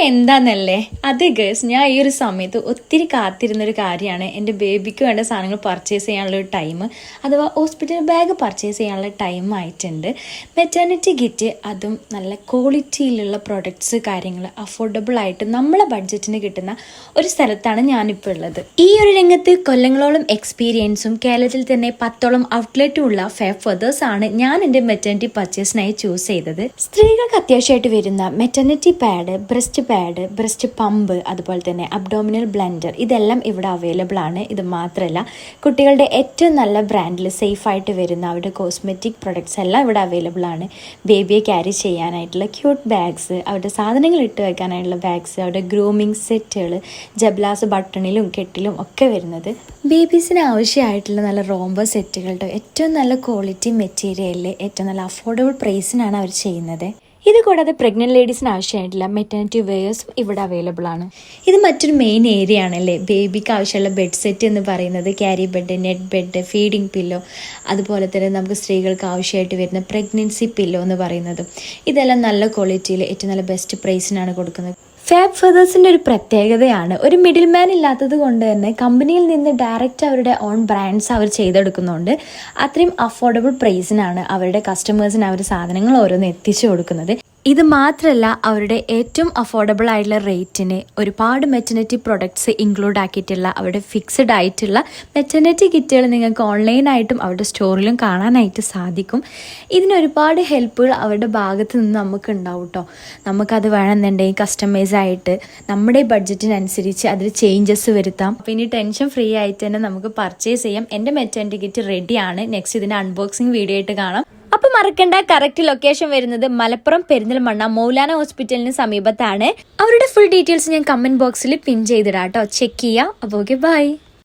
എന്താന്നല്ലേ അത് ഗേഴ്സ്, ഞാൻ ഈ ഒരു സമയത്ത് ഒത്തിരി കാത്തിരുന്നൊരു കാര്യമാണ് എൻ്റെ ബേബിക്ക് വേണ്ട സാധനങ്ങൾ പർച്ചേസ് ചെയ്യാനുള്ള ഒരു ടൈം, അഥവാ ഹോസ്പിറ്റൽ ബാഗ് പർച്ചേസ് ചെയ്യാനുള്ള ടൈം ആയിട്ടുണ്ട്. മെറ്റേണിറ്റി കിറ്റ്, അതും നല്ല ക്വാളിറ്റിയിലുള്ള പ്രൊഡക്ട്സ്, കാര്യങ്ങൾ അഫോർഡബിൾ ആയിട്ട് നമ്മളെ ബഡ്ജറ്റിന് കിട്ടുന്ന ഒരു സ്ഥലത്താണ് ഞാനിപ്പോൾ ഉള്ളത്. ഈ ഒരു രംഗത്ത് കൊല്ലങ്ങളോളം എക്സ്പീരിയൻസും കേരളത്തിൽ തന്നെ 10ഓളം ഔട്ട്ലെറ്റും ഉള്ള ഫാബ് ഫെദേഴ്സ് ആണ് ഞാൻ എൻ്റെ മെറ്റേണിറ്റി പർച്ചേസിനായി ചൂസ് ചെയ്തത്. സ്ത്രീകൾക്ക് അത്യാവശ്യമായിട്ട് വരുന്ന മെറ്റേണിറ്റി പാഡ്, ബ്രസ്റ്റ് പമ്പ്, അതുപോലെ തന്നെ അബ്ഡോമിനൽ ബ്ലെൻഡർ, ഇതെല്ലാം ഇവിടെ അവൈലബിൾ ആണ്. ഇത് മാത്രമല്ല, കുട്ടികളുടെ ഏറ്റവും നല്ല ബ്രാൻഡിൽ സേഫായിട്ട് വരുന്ന അവരുടെ കോസ്മെറ്റിക് പ്രൊഡക്ട്സ് എല്ലാം ഇവിടെ അവൈലബിൾ ആണ്. ബേബിയെ ക്യാരി ചെയ്യാനായിട്ടുള്ള ക്യൂട്ട് ബാഗ്സ്, അവരുടെ സാധനങ്ങൾ ഇട്ട് വെക്കാനായിട്ടുള്ള ബാഗ്സ്, അവരുടെ ഗ്രൂമിങ് സെറ്റുകൾ, ജബ്ലാസ് ബട്ടണിലും കെട്ടിലും ഒക്കെ വരുന്നത്. ബേബീസിന് ആവശ്യമായിട്ടുള്ള നല്ല റോംബോ സെറ്റുകളുടെ ഏറ്റവും നല്ല ക്വാളിറ്റി മെറ്റീരിയലിൽ ഏറ്റവും നല്ല അഫോർഡബിൾ പ്രൈസിനാണ് അവർ ചെയ്യുന്നത്. ഇത് കൂടാതെ പ്രഗ്നന്റ് ലേഡീസിന് ആവശ്യമായിട്ടുള്ള മെറ്റേണിറ്റി വെയേഴ്സും ഇവിടെ അവൈലബിൾ ആണ്. ഇത് മറ്റൊരു മെയിൻ ഏരിയ ആണല്ലേ. ബേബിക്ക് ആവശ്യമുള്ള ബെഡ് സെറ്റ് എന്ന് പറയുന്നത് carry bed, net bed, feeding pillow, അതുപോലെ തന്നെ നമുക്ക് സ്ത്രീകൾക്ക് ആവശ്യമായിട്ട് വരുന്ന പ്രഗ്നൻസി പില്ലോ എന്ന് പറയുന്നതും, ഇതെല്ലാം നല്ല ക്വാളിറ്റിയിൽ ഏറ്റവും നല്ല ബെസ്റ്റ് പ്രൈസിനാണ് കൊടുക്കുന്നത്. ഫാബ് ഫെദേഴ്സിൻ്റെ ഒരു പ്രത്യേകതയാണ്, ഒരു മിഡിൽ മാൻ ഇല്ലാത്തത് കൊണ്ട് തന്നെ കമ്പനിയിൽ നിന്ന് ഡയറക്റ്റ് അവരുടെ ഓൺ ബ്രാൻഡ്സ് അവർ ചെയ്തെടുക്കുന്നുണ്ട്. അത്രയും അഫോർഡബിൾ പ്രൈസിനാണ് അവരുടെ കസ്റ്റമേഴ്സിന് അവർ സാധനങ്ങൾ ഓരോന്ന് എത്തിച്ചു കൊടുക്കുന്നത്. ഇത് മാത്രമല്ല, അവരുടെ ഏറ്റവും അഫോർഡബിൾ ആയിട്ടുള്ള റേറ്റിന് ഒരുപാട് മെറ്റേണിറ്റി പ്രൊഡക്ട്സ് ഇൻക്ലൂഡ് ആക്കിയിട്ടുള്ള അവരുടെ ഫിക്സഡ് ആയിട്ടുള്ള മെറ്റേണിറ്റി കിറ്റുകൾ നിങ്ങൾക്ക് ഓൺലൈനായിട്ടും അവരുടെ സ്റ്റോറിലും കാണാനായിട്ട് സാധിക്കും. ഇതിനൊരുപാട് ഹെൽപ്പുകൾ അവരുടെ ഭാഗത്ത് നിന്ന് നമുക്ക് ഉണ്ടാവും കേട്ടോ. നമുക്കത് വേണമെന്നുണ്ടെങ്കിൽ കസ്റ്റമൈസ് ആയിട്ട് നമ്മുടെ ബഡ്ജറ്റിനനുസരിച്ച് അതിൽ ചേഞ്ചസ് വരുത്താം. അപ്പോൾ ഇനി ടെൻഷൻ ഫ്രീ ആയിട്ട് തന്നെ നമുക്ക് പർച്ചേസ് ചെയ്യാം. എൻ്റെ മെറ്റേണിറ്റി കിറ്റ് റെഡിയാണ്. നെക്സ്റ്റ് ഇതിൻ്റെ അൺബോക്സിങ് വീഡിയോ ആയിട്ട് കാണാം. അപ്പോൾ മറക്കണ്ട, കറക്റ്റ് ലൊക്കേഷൻ വരുന്നത് മലപ്പുറം പെരിന്തൽമണ്ണ മൗലാന ഹോസ്പിറ്റലിന് സമീപത്താണ്. അവരുടെ ഫുൾ ഡീറ്റെയിൽസ് ഞാൻ കമന്റ് ബോക്സിൽ പിൻ ചെയ്തിടാം കേട്ടോ. ചെക്ക് ചെയ്യാം. അപ്പോൾ ഓക്കെ, ബൈ.